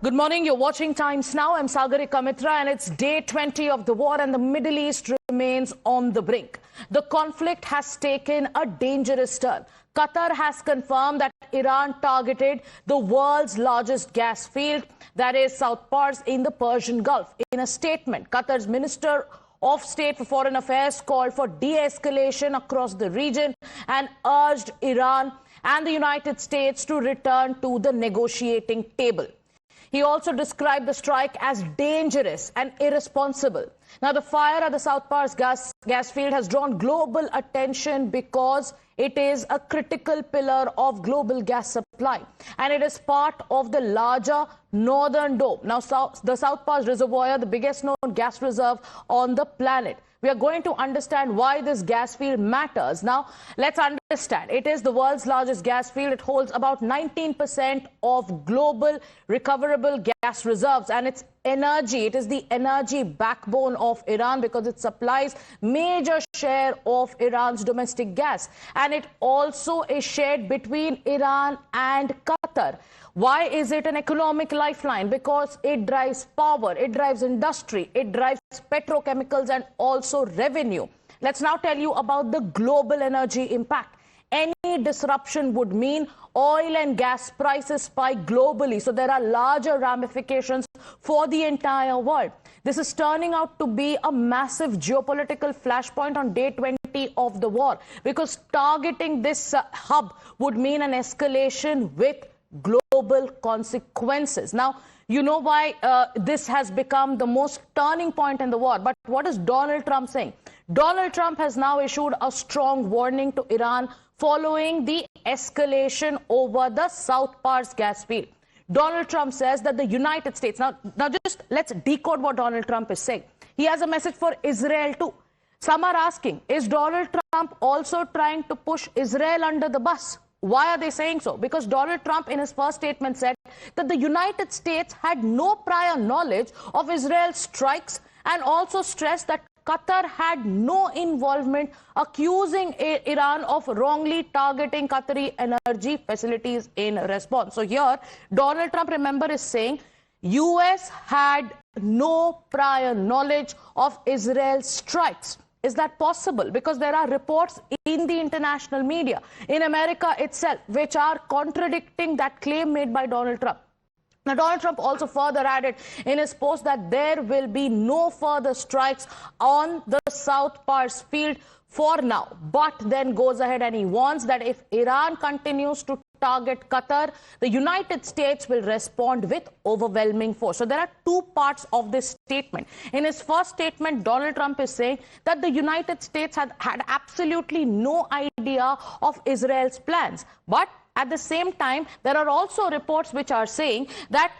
Good morning. You're watching Times Now. I'm Staggering, and it's day 20 of the war, and the Middle East remains on the brink. The conflict has taken a dangerous turn. Qatar has confirmed that Iran targeted the world's largest gas field, that is South Pars in the Persian Gulf. In a statement, Qatar's Minister of State for Foreign Affairs called for de-escalation across the region and urged Iran and the United States to return to the negotiating table. He also described the strike as dangerous and irresponsible. Now, the fire at the South Pars gas field has drawn global attention because it is a critical pillar of global gas supply, and it is part of the larger Northern Dome. Now, the South Pars reservoir, the biggest known gas reserve on the planet. We are going to understand why this gas field matters. Now, let's understand. It is the world's largest gas field. It holds about 19% of global recoverable gas reserves, and its energy, it is the energy backbone of Iran because it supplies major share of Iran's domestic gas, and it also is shared between Iran and Qatar. Why is it an economic lifeline? Because it drives power, it drives industry, it drives petrochemicals and also revenue. Let's now tell you about the global energy impact. Any disruption would mean oil and gas prices spike globally. So there are larger ramifications for the entire world. This is turning out to be a massive geopolitical flashpoint on day 20 of the war, because targeting this hub would mean an escalation with global consequences. Now, you know why this has become the most turning point in the war. But what is Donald Trump saying? Donald Trump has now issued a strong warning to Iran following the escalation over the South Pars gas field. Donald Trump says that the United States, now just let's decode what Donald Trump is saying. He has a message for Israel too. Some are asking, is Donald Trump also trying to push Israel under the bus? Why are they saying so? Because Donald Trump in his first statement said that the United States had no prior knowledge of Israel's strikes, and also stressed that Qatar had no involvement, accusing Iran of wrongly targeting Qatari energy facilities in response. So here, Donald Trump, remember, is saying US had no prior knowledge of Israel's strikes. Is that possible? Because there are reports in the international media, in America itself, which are contradicting that claim made by Donald Trump. Now, Donald Trump also further added in his post that there will be no further strikes on the South Pars field for now. But then goes ahead and he warns that if Iran continues to target Qatar, the United States will respond with overwhelming force. So there are two parts of this statement. In his first statement, Donald Trump is saying that the United States had absolutely no idea of Israel's plans. But at the same time, there are also reports which are saying that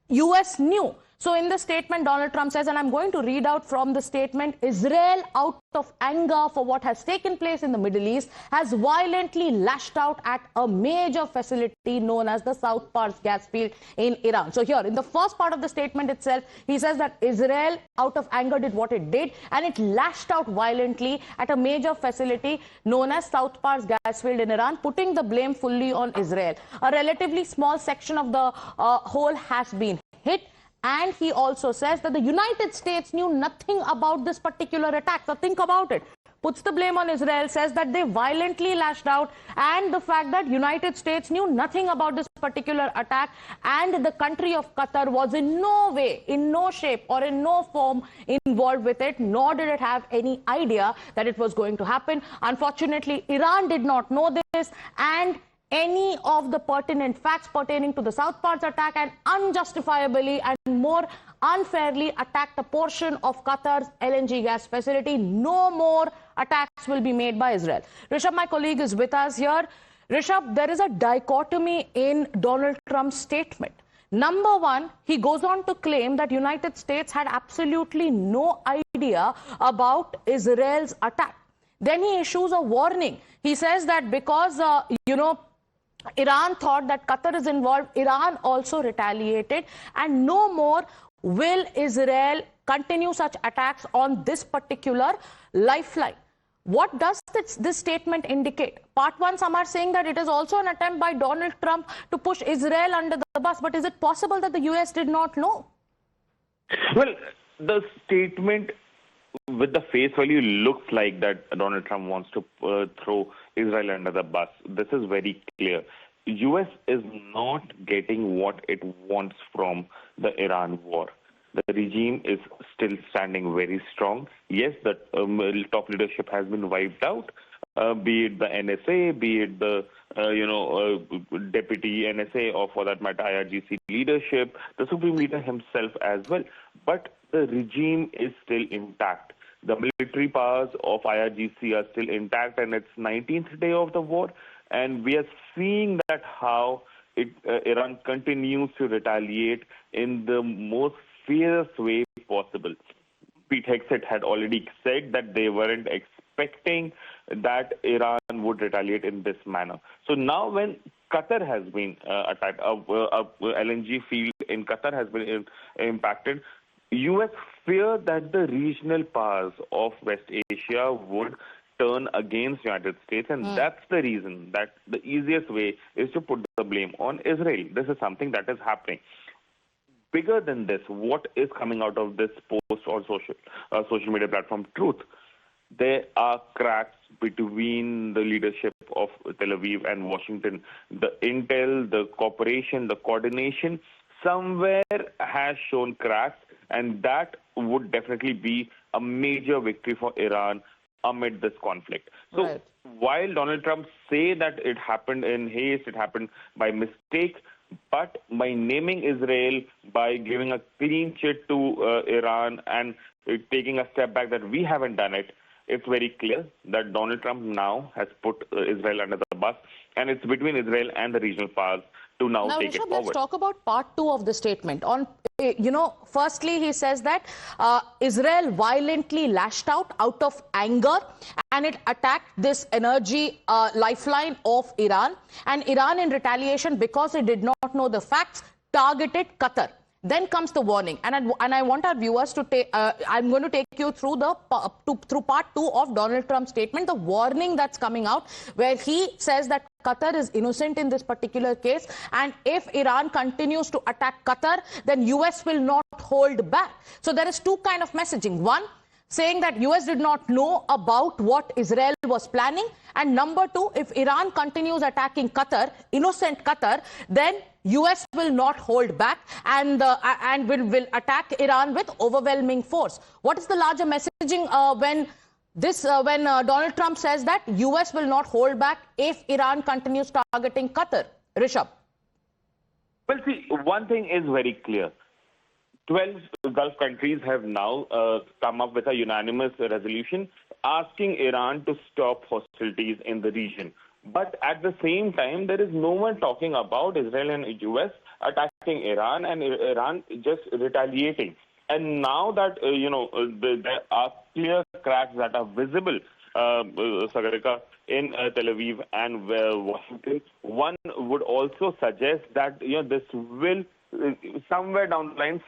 US knew. So in the statement, Donald Trump says, and I'm going to read out from the statement, Israel, out of anger for what has taken place in the Middle East, has violently lashed out at a major facility known as the South Pars gas field in Iran. So here, in the first part of the statement itself, he says that Israel, out of anger, did what it did, and it lashed out violently at a major facility known as South Pars gas field in Iran, putting the blame fully on Israel. A relatively small section of the whole has been hit. And he also says that the United States knew nothing about this particular attack. So think about it. Puts the blame on Israel, says that they violently lashed out, and the fact that United States knew nothing about this particular attack, and the country of Qatar was in no way, in no shape or in no form involved with it, nor did it have any idea that it was going to happen. Unfortunately, Iran did not know this, and any of the pertinent facts pertaining to the South Pars attack, and unjustifiably and more unfairly attacked a portion of Qatar's LNG gas facility. No more attacks will be made by Israel. Rishabh, my colleague, is with us here. Rishabh, there is a dichotomy in Donald Trump's statement. Number one, he goes on to claim that United States had absolutely no idea about Israel's attack. Then he issues a warning. He says that because, Iran thought that Qatar is involved, Iran also retaliated, and no more will Israel continue such attacks on this particular lifeline. What does this statement indicate? Part one, some are saying that it is also an attempt by Donald Trump to push Israel under the bus. But is it possible that the US did not know? Well, the statement with the face value looks like that Donald Trump wants to throw Israel under the bus. This is very clear. US is not getting what it wants from the Iran war. The regime is still standing very strong. Yes, the top leadership has been wiped out, be it the NSA, be it the deputy NSA, or for that matter IRGC leadership, the supreme leader himself as well. But the regime is still intact. The military powers of IRGC are still intact, and it's 19th day of the war, and we are seeing that how Iran continues to retaliate in the most fierce way possible. Pete Hegseth had already said that they weren't expecting that Iran would retaliate in this manner. So now when Qatar has been attacked, LNG field in Qatar has been impacted, US fear that the regional powers of West Asia would turn against United States, and that's the reason that the easiest way is to put the blame on Israel. This is something that is happening. Bigger than this, what is coming out of this post or social media platform Truth? There are cracks between the leadership of Tel Aviv and Washington. The intel, the cooperation, the coordination somewhere has shown cracks, and that would definitely be a major victory for Iran amid this conflict. So while Donald Trump say that it happened in haste, it happened by mistake, but by naming Israel, by giving a clean chit to Iran and taking a step back that we haven't done it, it's very clear that Donald Trump now has put Israel under the bus, and it's between Israel and the regional powers to now take it forward. Let's talk about part two of the statement. Firstly, he says that Israel violently lashed out of anger, and it attacked this energy lifeline of Iran. And Iran, in retaliation, because it did not know the facts, targeted Qatar. Then comes the warning, and I want our viewers to take. I'm going to take you through through part two of Donald Trump's statement, the warning that's coming out, where he says that Qatar is innocent in this particular case, and if Iran continues to attack Qatar, then US will not hold back. So there is two kind of messaging. One, saying that US did not know about what Israel was planning, and number two, if Iran continues attacking Qatar, innocent Qatar, then US will not hold back and will attack Iran with overwhelming force. What is the larger messaging when Donald Trump says that US will not hold back if Iran continues targeting Qatar? Rishabh. Well, see, one thing is very clear. 12 Gulf countries have now come up with a unanimous resolution asking Iran to stop hostilities in the region. But at the same time, there is no one talking about Israel and US attacking Iran and Iran just retaliating. And now that, there are clear cracks that are visible, Sagarika, in Tel Aviv and Washington, one would also suggest that, this will somewhere down the line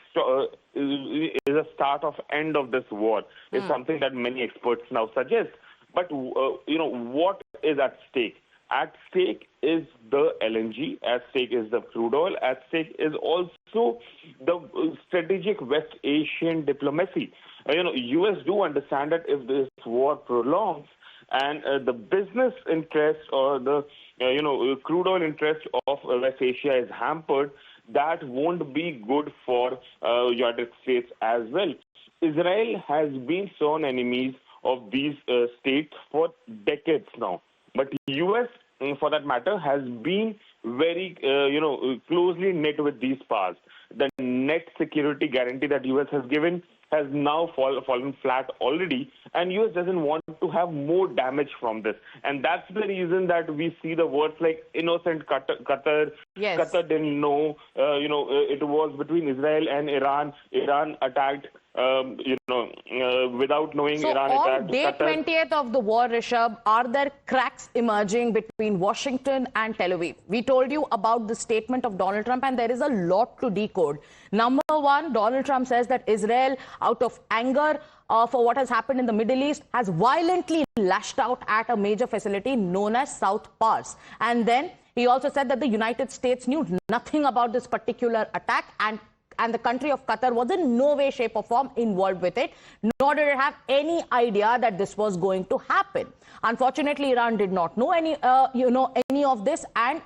is a start of end of this war. It's something that many experts now suggest. But, what is at stake? At stake is the LNG, at stake is the crude oil, at stake is also the strategic West Asian diplomacy. US do understand that if this war prolongs and the business interest or the, crude oil interest of West Asia is hampered, that won't be good for United States as well. Israel has been sworn enemies of these states for decades now. But US, for that matter, has been very, closely knit with these powers. The net security guarantee that US has given has now fallen flat already, and US doesn't want to have more damage from this. And that's the reason that we see the words like innocent Qatar. Qatar didn't know, it was between Israel and Iran. Iran attacked without knowing so Iran on attacked day Qatar. 20th of the war, Rishabh, are there cracks emerging between Washington and Tel Aviv? We told you about the statement of Donald Trump, and there is a lot to decode. Number one, Donald Trump says that Israel, out of anger for what has happened in the Middle East, has violently lashed out at a major facility known as South Pars. And then he also said that the United States knew nothing about this particular attack, and the country of Qatar was in no way, shape or form involved with it, nor did it have any idea that this was going to happen. Unfortunately, Iran did not know any of this and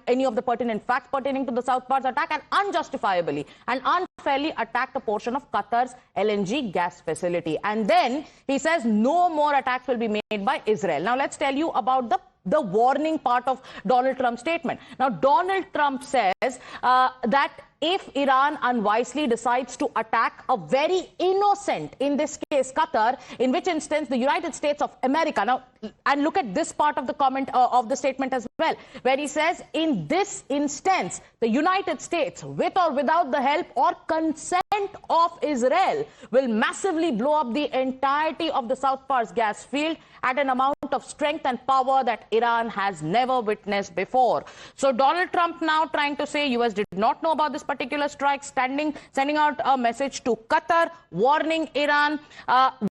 any of the pertinent facts pertaining to the South Pars attack, and unjustifiably and unfairly attacked a portion of Qatar's LNG gas facility. And then he says no more attacks will be made by Israel. Now, let's tell you about the warning part of Donald Trump's statement. Now, Donald Trump says that if Iran unwisely decides to attack a very innocent, in this case Qatar, in which instance the United States of America, now, and look at this part of the comment of the statement as well, where he says in this instance the United States, with or without the help or consent of Israel, will massively blow up the entirety of the South Pars gas field at an amount of strength and power that Iran has never witnessed before. So Donald Trump now trying to say US did not know about this particular strike, sending out a message to Qatar, warning Iran.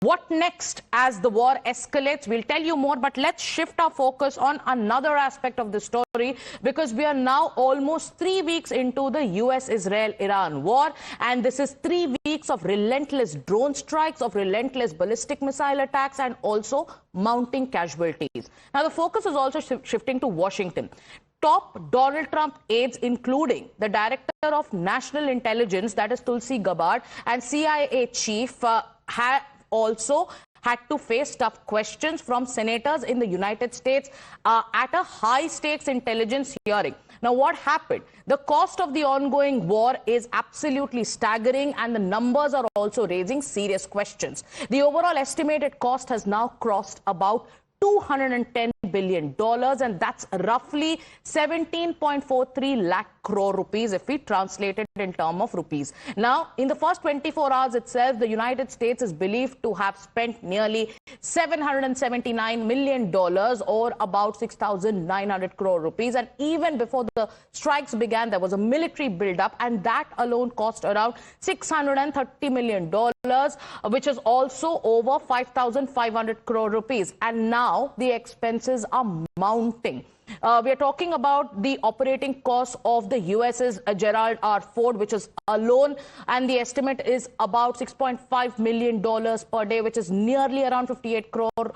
What next as the war escalates? We'll tell you more, but let's shift our focus on another aspect of the story, because we are now almost 3 weeks into the US-Israel-Iran war, and this is 3 weeks of relentless drone strikes, of relentless ballistic missile attacks, and also mounting casualties. Now, the focus is also shifting to Washington. Top Donald Trump aides, including the Director of National Intelligence, that is Tulsi Gabbard, and CIA Chief, have also had to face tough questions from senators in the United States at a high-stakes intelligence hearing. Now, what happened? The cost of the ongoing war is absolutely staggering, and the numbers are also raising serious questions. The overall estimated cost has now crossed about $210 billion, and that's roughly 17.43 lakh crore rupees if we translate it in terms of rupees. Now, in the first 24 hours itself, the United States is believed to have spent nearly $779 million, or about 6,900 crore rupees. And even before the strikes began, there was a military buildup, and that alone cost around $630 million, which is also over 5,500 crore rupees. And now the expenses are mounting. We are talking about the operating cost of the US's Gerald R. Ford, which is alone, and the estimate is about $6.5 million per day, which is nearly around 58 crore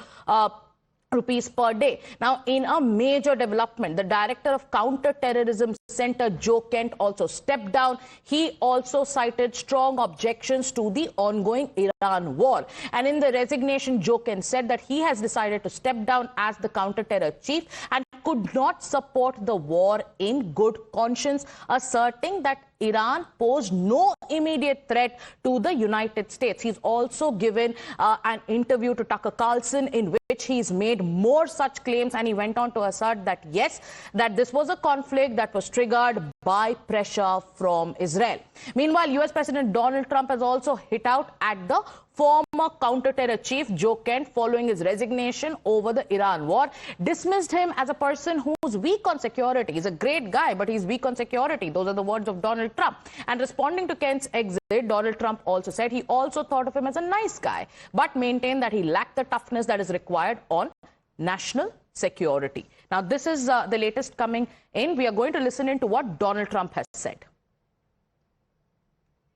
rupees per day. Now, in a major development, the Director of Counter-Terrorism Center, Joe Kent, also stepped down. He also cited strong objections to the ongoing Iran war. And in the resignation, Joe Kent said that he has decided to step down as the counter-terror chief and could not support the war in good conscience, asserting that Iran posed no immediate threat to the United States. He's also given an interview to Tucker Carlson in which he's made more such claims, and he went on to assert that, yes, that this was a conflict that was triggered by pressure from Israel. Meanwhile, US President Donald Trump has also hit out at the former counter-terror chief Joe Kent following his resignation over the Iran war, dismissed him as a person who's weak on security. He's a great guy, but he's weak on security. Those are the words of Donald Trump. And responding to Kent's exit, Donald Trump also said he also thought of him as a nice guy, but maintained that he lacked the toughness that is required on national security. Now, this is the latest coming in. We are going to listen into what Donald Trump has said.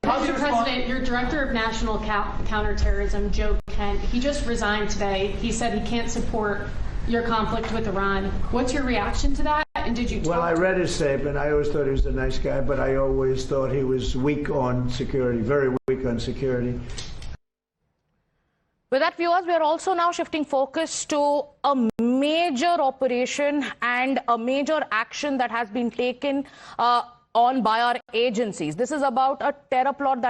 Mr. President, your Director of National Counterterrorism, Joe Kent, he just resigned today. He said he can't support your conflict with Iran. What's your reaction to that? And did you talk? Well, I read his statement. I always thought he was a nice guy, but I always thought he was weak on security, very weak on security. With that, viewers, we are also now shifting focus to a major operation and a major action that has been taken on by our agencies. This is about a terror plot that